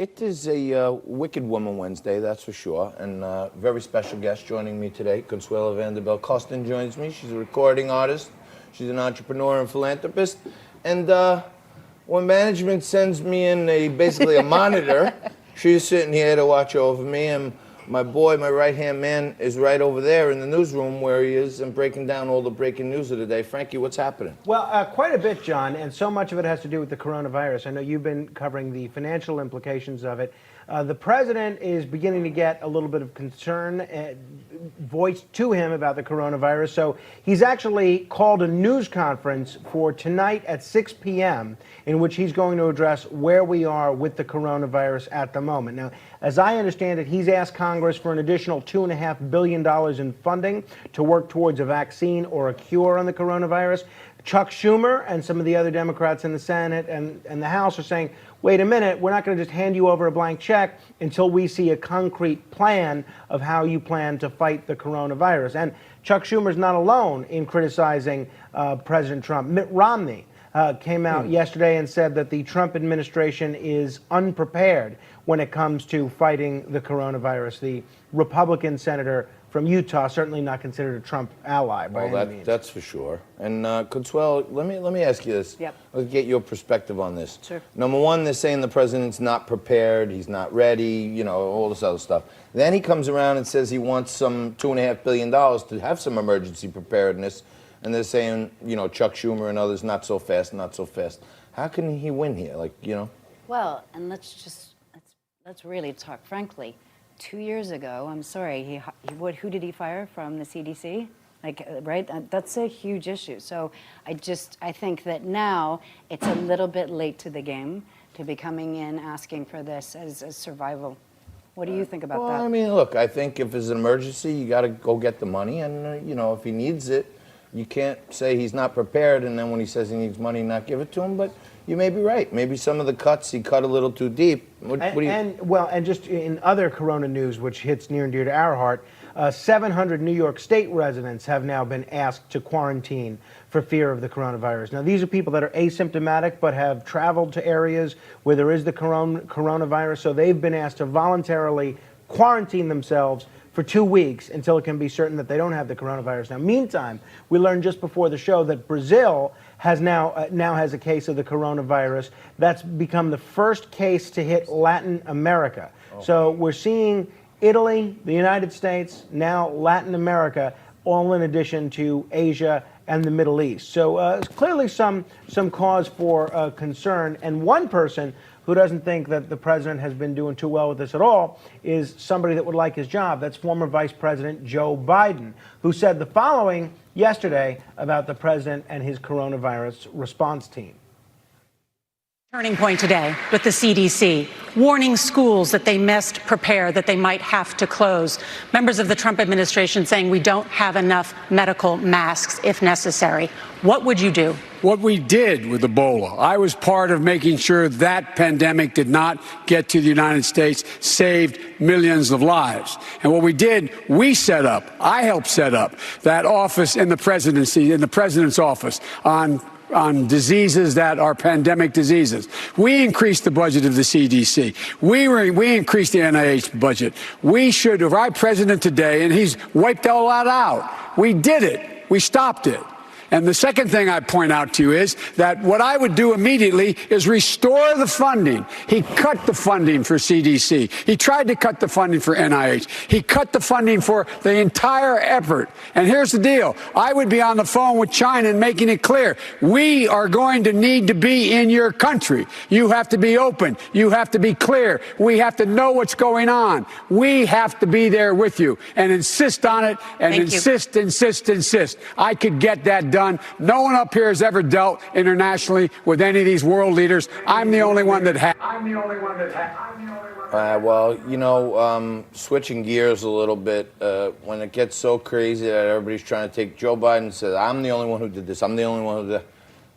It is a Wicked Woman Wednesday, that's for sure, and very special guest joining me today. Consuelo Vanderbilt Costin joins me. She's a recording artist. She's an entrepreneur and philanthropist. And when management sends me in basically a monitor, she's sitting here to watch over me, and my boy, my right-hand man, is right over there in the newsroom where he is and breaking down all the breaking news of the day. Frankie, what's happening? Well, quite a bit, John, and so much of it has to do with the coronavirus. I know you've been covering the financial implications of it. The president is beginning to get a little bit of concern voiced to him about the coronavirus. So he's actually called a news conference for tonight at 6 p.m. in which he's going to address where we are with the coronavirus at the moment. Now, as I understand it, he's asked Congress for an additional $2.5 billion in funding to work towards a vaccine or a cure on the coronavirus. Chuck Schumer and some of the other Democrats in the Senate and the House are saying, wait a minute, we're not going to just hand you over a blank check until we see a concrete plan of how you plan to fight the coronavirus. And Chuck Schumer's not alone in criticizing President Trump. Mitt Romney came out yesterday and said that the Trump administration is unprepared when it comes to fighting the coronavirus. The Republican senator from Utah, certainly not considered a Trump ally by any means. That's for sure. And Consuelo, let me ask you this. Yep. Let's get your perspective on this. Sure. Number one, they're saying the president's not prepared, he's not ready, you know, all this other stuff. Then he comes around and says he wants some $2.5 billion to have some emergency preparedness. And they're saying, you know, Chuck Schumer and others, not so fast, not so fast. How can he win here? Like, you know? Well, and let's really talk frankly. 2 years ago, I'm sorry, who did he fire from the CDC? Like, right? That's a huge issue. So I think that now it's a little bit late to the game to be coming in asking for this as survival. What do you think about that? Well, I mean, look, I think if it's an emergency, you got to go get the money. And, you know, if he needs it, you can't say he's not prepared and then when he says he needs money, not give it to him. But you may be right. Maybe some of the cuts he cut a little too deep. And just in other corona news, which hits near and dear to our heart, 700 New York State residents have now been asked to quarantine for fear of the coronavirus. Now, these are people that are asymptomatic but have traveled to areas where there is the coronavirus, so they've been asked to voluntarily quarantine themselves for 2 weeks until it can be certain that they don't have the coronavirus. Now, meantime, we learned just before the show that Brazil has now has a case of the coronavirus. That's become the first case to hit Latin America. Oh. So we're seeing Italy, the United States, now Latin America, all in addition to Asia and the Middle East. So clearly some cause for concern. And one person who doesn't think that the president has been doing too well with this at all is somebody that would like his job. That's former Vice President Joe Biden, who said the following yesterday about the president and his coronavirus response team. Turning point today with the CDC, warning schools that they must prepare, that they might have to close. Members of the Trump administration saying we don't have enough medical masks if necessary. What would you do? What we did with Ebola, I was part of making sure that pandemic did not get to the United States, saved millions of lives. And what we did, we set up, I helped set up that office in the presidency, in the president's office on diseases that are pandemic diseases. We increased the budget of the CDC. We increased the NIH budget. We should, if our president today, and he's wiped all that out. We did it. We stopped it. And the second thing I point out to you is that what I would do immediately is restore the funding. He cut the funding for CDC. He tried to cut the funding for NIH. He cut the funding for the entire effort. And here's the deal. I would be on the phone with China and making it clear. We are going to need to be in your country. You have to be open. You have to be clear. We have to know what's going on. We have to be there with you and insist on it and insist. I could get that done. No one up here has ever dealt internationally with any of these world leaders. I'm the only one that has. Well, you know, switching gears a little bit, when it gets so crazy that everybody's trying to take Joe Biden says, I'm the only one who did this, I'm the only one who did that.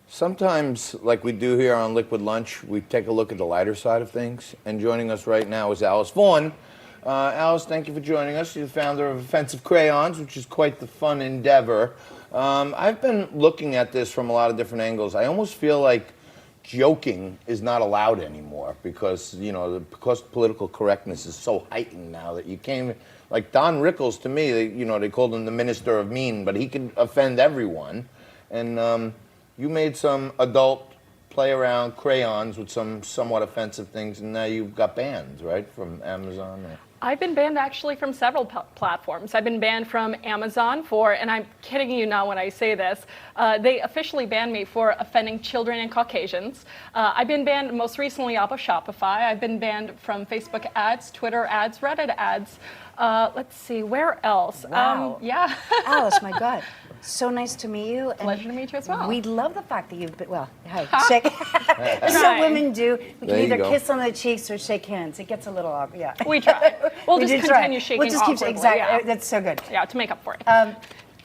Sometimes, like we do here on Liquid Lunch, we take a look at the lighter side of things. And joining us right now is Alice Vaughn. Alice, thank you for joining us. You're the founder of Offensive Crayons, which is quite the fun endeavor. I've been looking at this from a lot of different angles. I almost feel like joking is not allowed anymore because, because political correctness is so heightened now that you can't even, like Don Rickles, to me, they called him the minister of mean, but he can offend everyone. And you made some adult play around crayons with some somewhat offensive things, and now you've got banned, right, from Amazon? I've been banned actually from several platforms. I've been banned from Amazon and I'm kidding you not when I say this, they officially banned me for offending children and Caucasians. I've been banned most recently off of Shopify. I've been banned from Facebook ads, Twitter ads, Reddit ads. Let's see, where else? Wow. Yeah. Alice, my God. So nice to meet you. And Pleasure to meet you as well. We love the fact that you've been, well, hi, shake. That's what women do. We There can you either go. kiss on the cheeks or shake hands. It gets a little awkward, yeah. We try. We'll We just do try. continue shaking We'll just keep, awkwardly, exactly, yeah. that's so good. Yeah, to make up for it.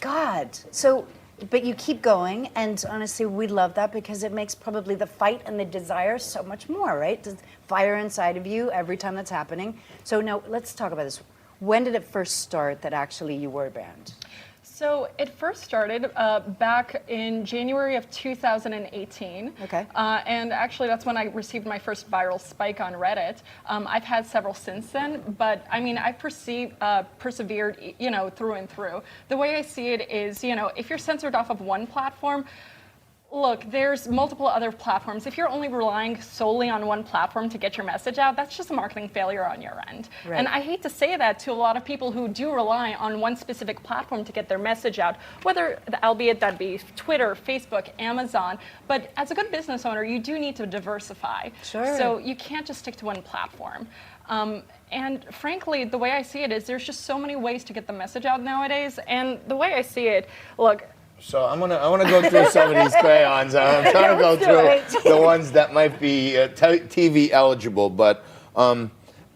God, so, but you keep going, and honestly, we love that because it makes probably the fight and the desire so much more, right? The fire inside of you every time that's happening. So now, let's talk about this. When did it first start that actually you were banned? So it first started back in January of 2018. Okay. And actually that's when I received my first viral spike on Reddit. I've had several since then, but I mean, I've persevered, through and through. The way I see it is, if you're censored off of one platform, look, there's multiple other platforms. If you're only relying solely on one platform to get your message out, that's just a marketing failure on your end. Right. And I hate to say that to a lot of people who do rely on one specific platform to get their message out, albeit that be Twitter, Facebook, Amazon. But as a good business owner, you do need to diversify. Sure. So you can't just stick to one platform. And frankly, the way I see it is there's just so many ways to get the message out nowadays. And the way I see it, look, So I want to go through some of these crayons. I'm trying to go through the ones that might be TV eligible, but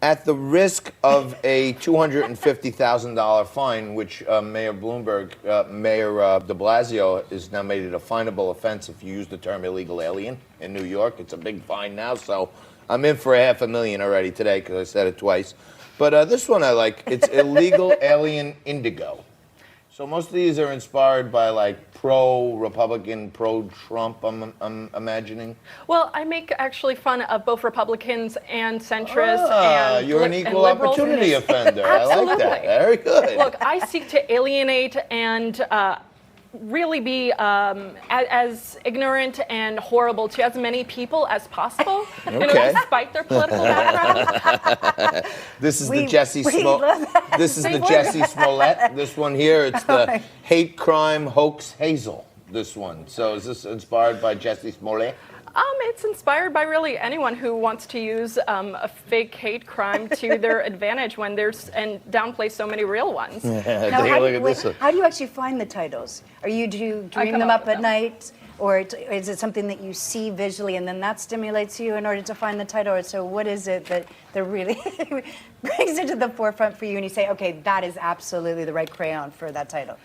at the risk of a $250,000 fine, which Mayor de Blasio has now made it a finable offense if you use the term illegal alien in New York. It's a big fine now, so I'm in for $500,000 already today because I said it twice. But this one I like. It's illegal alien indigo. So most of these are inspired by like pro-Republican, pro-Trump, I'm imagining. well, I make actually fun of both Republicans and centrists and You're an and equal liberals. opportunity offender. I like that. Absolutely. Very good. Look, I seek to alienate and really be as ignorant and horrible to as many people as possible, Okay. despite their political background. This is We- the Jesse we Smollett. love that. This is the Jesse Smollett. This one here, it's the hate crime hoax Hazel. This one. So is this inspired by Jesse Smollett? It's inspired by really anyone who wants to use a fake hate crime to their advantage when and downplay so many real ones. Now, Take a look at this one. how do you actually find the titles? Do you dream come them up up with at them. night? Or is it something that you see visually and then that stimulates you in order to find the title? Or so what is it that really brings it to the forefront for you and you say, okay, that is absolutely the right crayon for that title?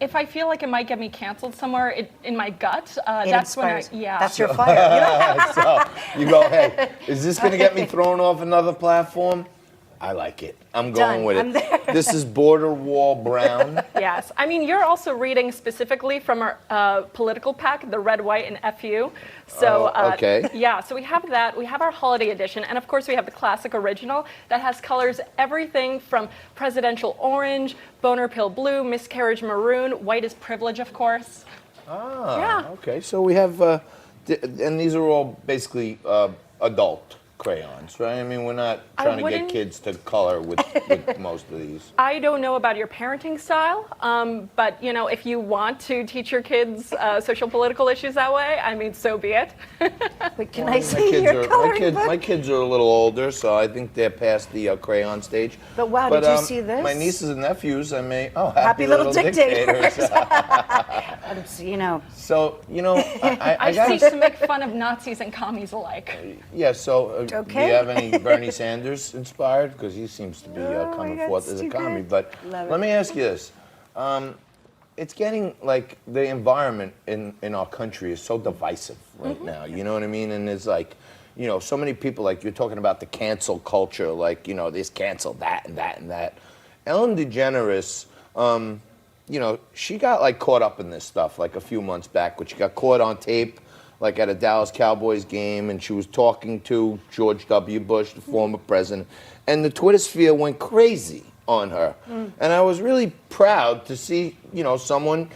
If I feel like it might get me canceled somewhere in my gut, It that's inspires. when That's your fire. So you go, hey, is this going to get me thrown off another platform? I like it. I'm going Done. with I'm it. there. This is Border Wall Brown. Yes, I mean you're also reading specifically from our political pack, the red, white, and FU. So okay. Yeah, so we have that. We have our holiday edition, and of course we have the classic original that has colors everything from presidential orange, boner pill blue, miscarriage maroon, white is privilege, of course. Yeah. Okay, so we have, and these are all basically adult crayons, right? I mean, we're not trying to get wouldn't- kids to color with most of these. I don't know about your parenting style, but if you want to teach your kids social political issues that way, I mean, so be it. But can I see your coloring book? My kids are a little older, so I think they're past the crayon stage. But wow, did you see this? My nieces and nephews, Happy little dictators. So, I I got seek to make fun of Nazis and commies alike. Yeah, so do Okay. you have any Bernie Sanders inspired? Because he seems to be Oh, coming my God, forth as a stupid. commie. But Love let it. me ask you this. It's getting like the environment in our country is so divisive right now. You know what I mean? And there's like, so many people, like you're talking about the cancel culture, like, this cancel that and that and that. Ellen DeGeneres, she got like caught up in this stuff like a few months back, which she got caught on tape like at a Dallas Cowboys game, and she was talking to George W. Bush, the former president, and the Twitter sphere went crazy on her. And I was really proud to see, someone,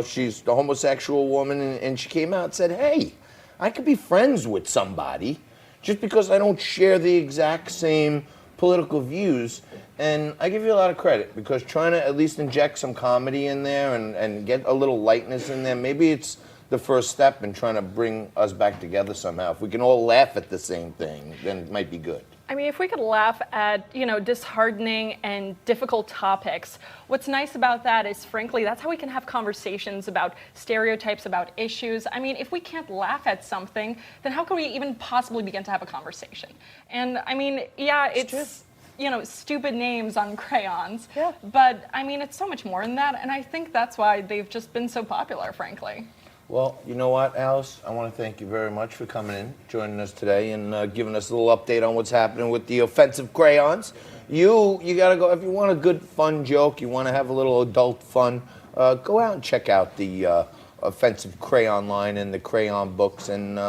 she's a homosexual woman, and she came out and said, hey, I could be friends with somebody just because I don't share the exact same political views. And I give you a lot of credit, because trying to at least inject some comedy in there and get a little lightness in there, maybe it's the first step in trying to bring us back together somehow. If we can all laugh at the same thing, then it might be good. I mean, if we could laugh at, disheartening and difficult topics, what's nice about that is, frankly, that's how we can have conversations about stereotypes, about issues. I mean, if we can't laugh at something, then how can we even possibly begin to have a conversation? And I mean, yeah, it's stupid names on crayons. Yeah. But I mean, it's so much more than that. And I think that's why they've just been so popular, frankly. Well, you know what, Alice? I want to thank you very much for coming in, joining us today, and giving us a little update on what's happening with the offensive crayons. You got to go, if you want a good, fun joke, you want to have a little adult fun, go out and check out the offensive crayon line and the crayon books, and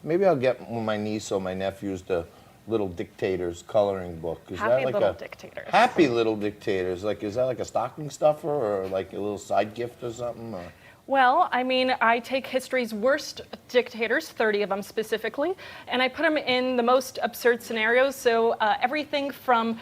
maybe I'll get my niece or my nephew's the Little Dictators coloring book. Is Happy that like Little a Dictators. Happy Little Dictators? Like, is that like a stocking stuffer or like a little side gift or something? Or? Well, I mean, I take history's worst dictators, 30 of them specifically, and I put them in the most absurd scenarios. So everything from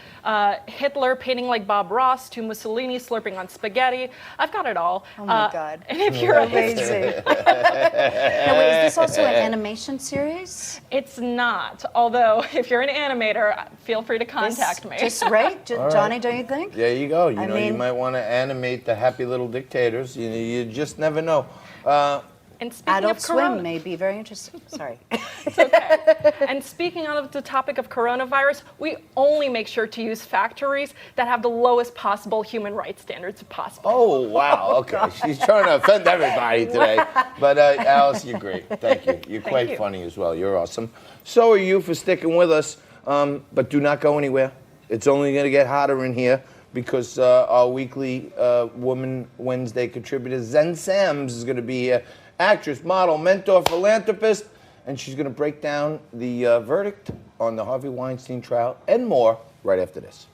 Hitler painting like Bob Ross to Mussolini slurping on spaghetti. I've got it all. Oh my God. And if you're Amazing. Now, wait, is this also an animation series? It's not. Although, if you're an animator, feel free to contact me. Just right? Johnny, don't you think? There you go. You I you mean- might want to animate the Happy Little Dictators. You just never know. And speaking Adult of corona, Swim may be very interesting. Sorry. it's okay. And speaking of the topic of coronavirus, we only make sure to use factories that have the lowest possible human rights standards possible. Oh, wow. Okay. She's trying to offend everybody today. But Alice, you're great. Thank you. You're quite you. funny as well. You're awesome. So are you for sticking with us. But do not go anywhere. It's only going to get hotter in here, because our weekly Woman Wednesday contributor, Zen Sams, is going to be here. Actress, model, mentor, philanthropist, and she's going to break down the verdict on the Harvey Weinstein trial and more right after this.